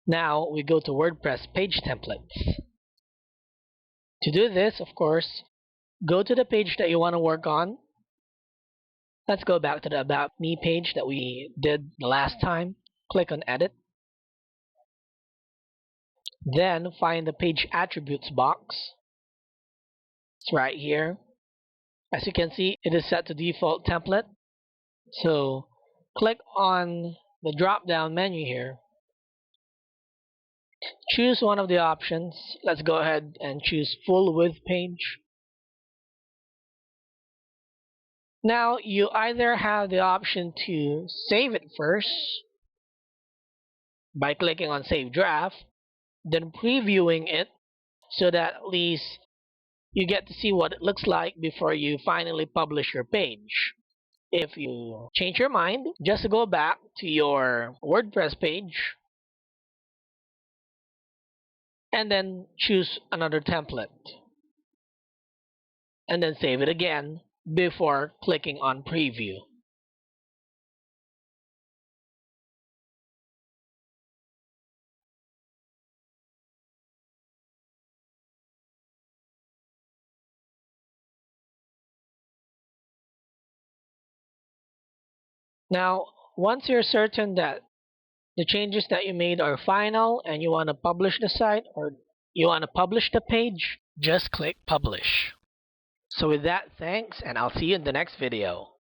Now we go to WordPress page templates. To do this, of course, go to the page that you want to work on. Let's go back to the About Me page that we did the last time. Click on Edit. Then find the Page Attributes box. It's right here. As you can see, it is set to default template. So click on the drop-down menu here. Choose one of the options. Let's go ahead and choose Full Width Page. Now you either have the option to save it first by clicking on Save Draft, then previewing it so that at least you get to see what it looks like before you finally publish your page. If you change your mind, just go back to your WordPress page and then choose another template and then save it again before clicking on preview. Now, once you're certain that the changes that you made are final and you want to publish the site or you want to publish the page, just click publish. So with that, thanks, and I'll see you in the next video.